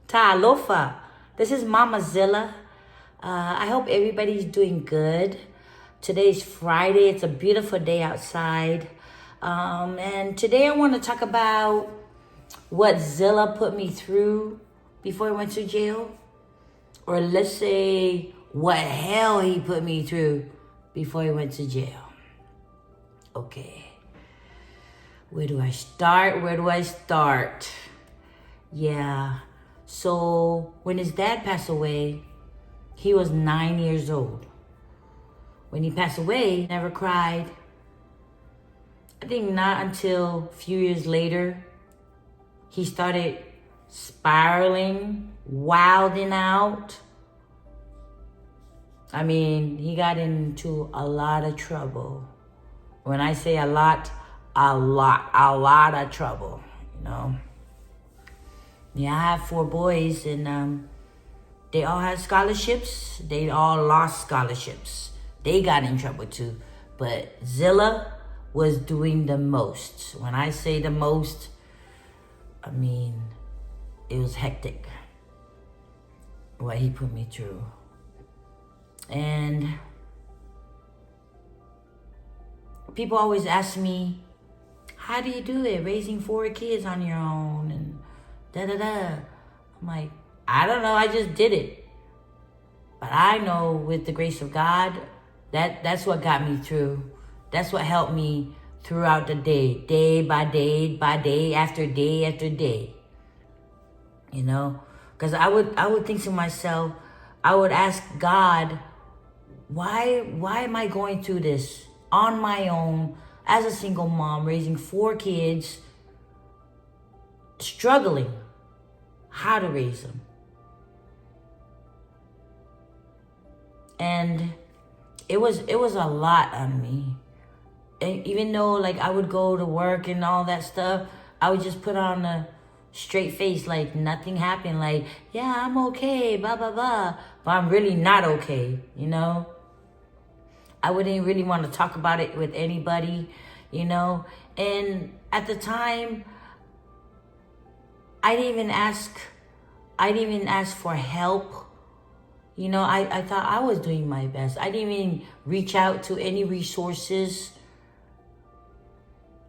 Ta'alofa. This is Mama Zilla. I hope everybody's doing good. Today's Friday. It's a beautiful day outside. And today I want to talk about what Zilla put me through before I went to jail. Or let's say what hell he put me through before he went to jail. Okay. Where do I start? Yeah. So when his dad passed away, he was 9 years old. When he passed away, he never cried. I think not until a few years later, he started spiraling, wilding out. I mean, he got into a lot of trouble. When I say a lot of trouble, you know. Yeah, I have 4 boys, and they all had scholarships. They all lost scholarships. They got in trouble too. But Zilla was doing the most. When I say the most, I mean, it was hectic what he put me through. And people always ask me, how do you do it, raising 4 kids on your own and da-da-da? I'm like, I don't know, I just did it. But I know with the grace of God, that's what got me through. That's what helped me throughout the day by day, after day. You know? Because I would think to myself, I would ask God, why am I going through this on my own as a single mom, raising 4 kids, struggling how to raise them? And it was a lot on me. And even though like I would go to work and all that stuff, I would just put on a straight face like nothing happened. Like, yeah, I'm okay, blah, blah, blah. But I'm really not okay, you know? I wouldn't really want to talk about it with anybody, you know? And at the time, I didn't even ask for help. You know, I thought I was doing my best. I didn't even reach out to any resources.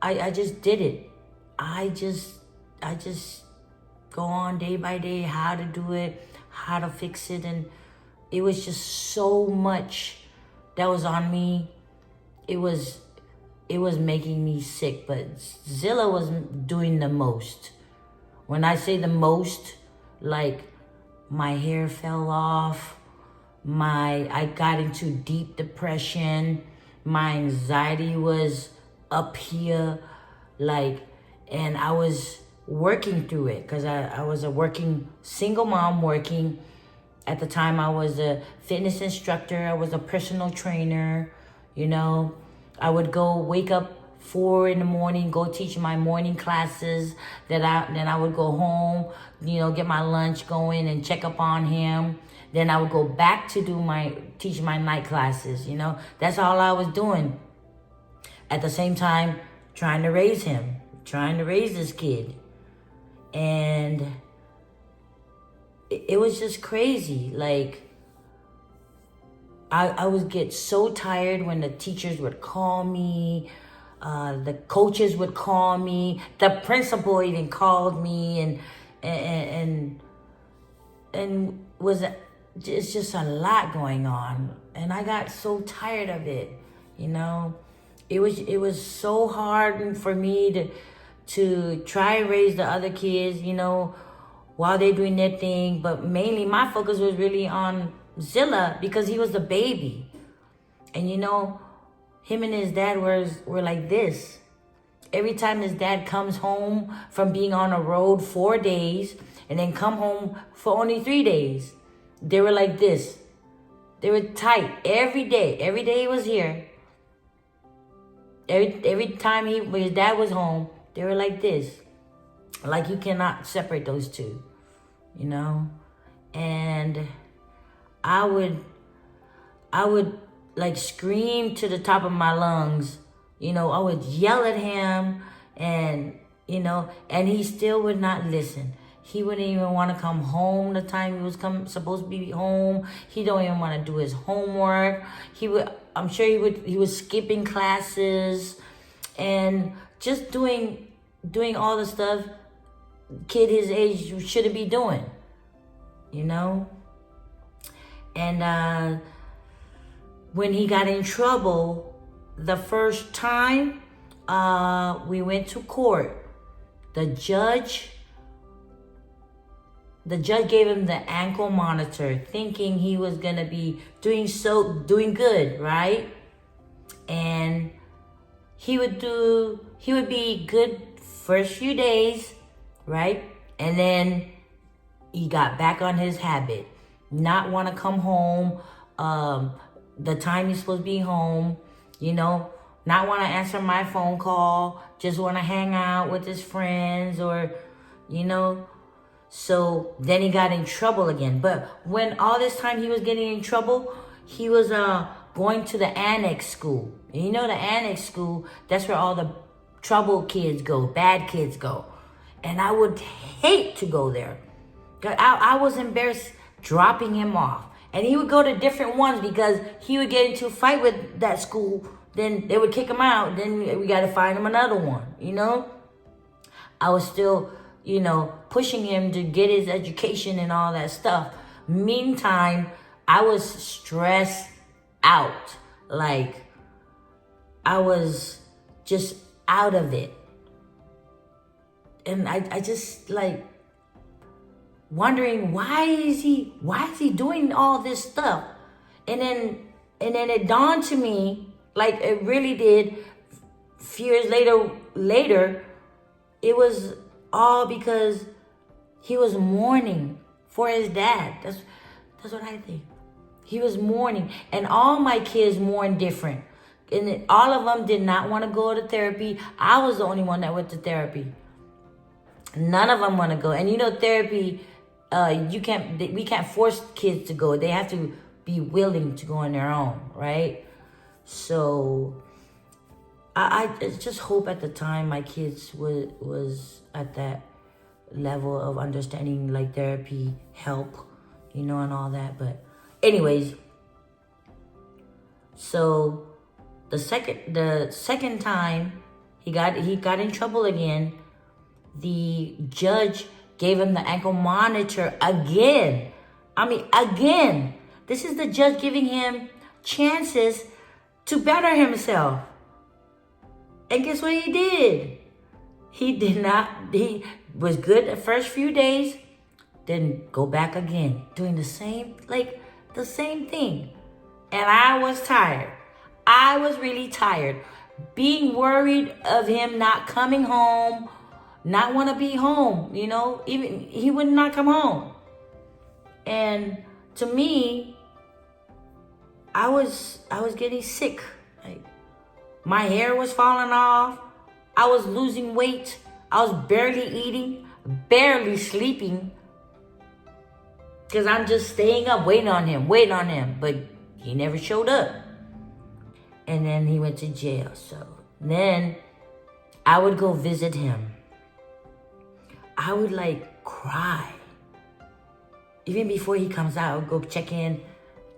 I just did it. I just go on day by day how to do it, how to fix it. And it was just so much that was on me. It was making me sick. But Zilla was doing the most. When I say the most, like my hair fell off. I got into deep depression. My anxiety was up here, like, and I was working through it because I was a working single mom working. At the time, I was a fitness instructor. I was a personal trainer, you know. I would go wake up 4 in the morning, go teach my morning classes. Then I would go home, you know, get my lunch going and check up on him. Then I would go back to teach my night classes, you know. That's all I was doing. At the same time, trying to raise this kid. And it was just crazy. Like, I would get so tired when the teachers would call me. The coaches would call me. The principal even called me and it's just a lot going on. And I got so tired of it, you know. It was so hard for me to try and raise the other kids, you know, while they're doing their thing. But mainly my focus was really on Zilla because he was the baby. And, you know, him and his dad were like this. Every time his dad comes home from being on a road 4 days and then come home for only 3 days, they were like this. They were tight every day. Every day he was here. Every time his dad was home, they were like this. Like you cannot separate those two, you know? And I would like scream to the top of my lungs, you know, I would yell at him and, you know, and he still would not listen. He wouldn't even want to come home the time he was supposed to be home. He don't even want to do his homework. I'm sure he was skipping classes and just doing all the stuff kid his age shouldn't be doing, you know? And when he got in trouble the first time, we went to court. The judge gave him the ankle monitor, thinking he was gonna be doing good, right? And he would be good first few days, right? And then he got back on his habit, not want to come home the time he's supposed to be home, you know, not want to answer my phone call, just want to hang out with his friends, or, you know. So then he got in trouble again. But when all this time he was getting in trouble, he was going to the annex school. And you know, the annex school, that's where all the trouble kids go, bad kids go. And I would hate to go there. I was embarrassed dropping him off. And he would go to different ones because he would get into a fight with that school. Then they would kick him out. Then we got to find him another one, you know? I was still, you know, pushing him to get his education and all that stuff. Meantime, I was stressed out. Like, I was just out of it. And I just, like, wondering why is he doing all this stuff? And then it dawned to me, like it really did, a few years later, it was all because he was mourning for his dad. That's what I think. He was mourning, and all my kids mourn different. And all of them did not want to go to therapy. I was the only one that went to therapy. None of them want to go. And you know, therapy, we can't force kids to go. They have to be willing to go on their own, right? So I just hope at the time my kids was at that level of understanding, like therapy help, you know, and all that. But anyways, so the second time he got in trouble again, the judge gave him the ankle monitor again. I mean, again. This is the judge giving him chances to better himself. And guess what he did? He was good the first few days, then go back again, doing the same thing. And I was tired. I was really tired. Being worried of him not coming home, not want to be home, you know, even he would not come home. And to me, I was getting sick. Like, my hair was falling off. I was losing weight. I was barely eating, barely sleeping, because I'm just staying up, waiting on him. But he never showed up. And then he went to jail. So then I would go visit him. I would like cry. Even before he comes out, I would go check in.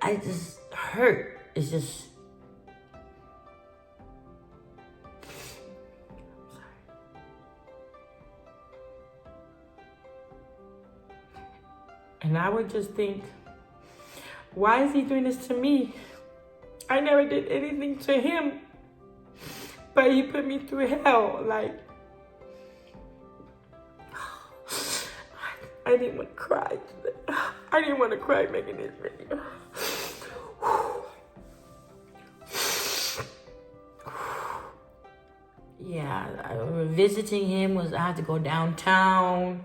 I just hurt. It's just... And I would just think, why is he doing this to me? I never did anything to him, but he put me through hell. Like, I didn't want to cry today. I didn't want to cry making this video. Yeah, visiting him I had to go downtown.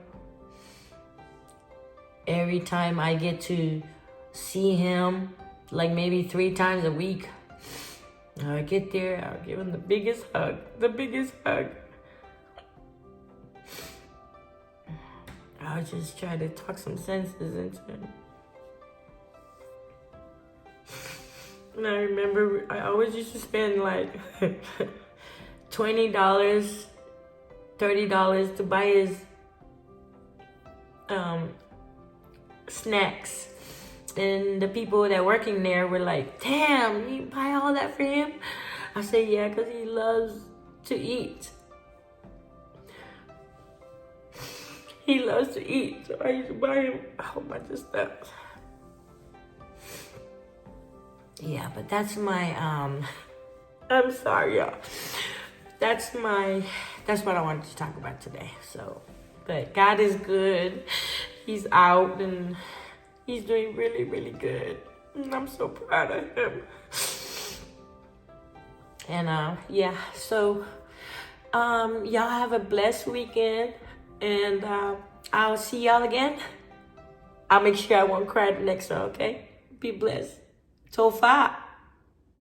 Every time I get to see him, like maybe 3 times a week, I get there, I'll give him the biggest hug. I'll just try to talk some senses into him. And I remember I always used to spend like $20, $30 to buy snacks. And the people that working there were like, damn, you buy all that for him? I said, yeah, because he loves to eat. He loves to eat, so I used to buy him a whole bunch of stuff. Yeah, but that's my, I'm sorry, y'all. That's what I wanted to talk about today. So, but God is good. He's out and he's doing really, really good. And I'm so proud of him. And, yeah, so, y'all have a blessed weekend. And, I'll see y'all again. I'll make sure I won't cry the next one, okay? Be blessed. Tofa.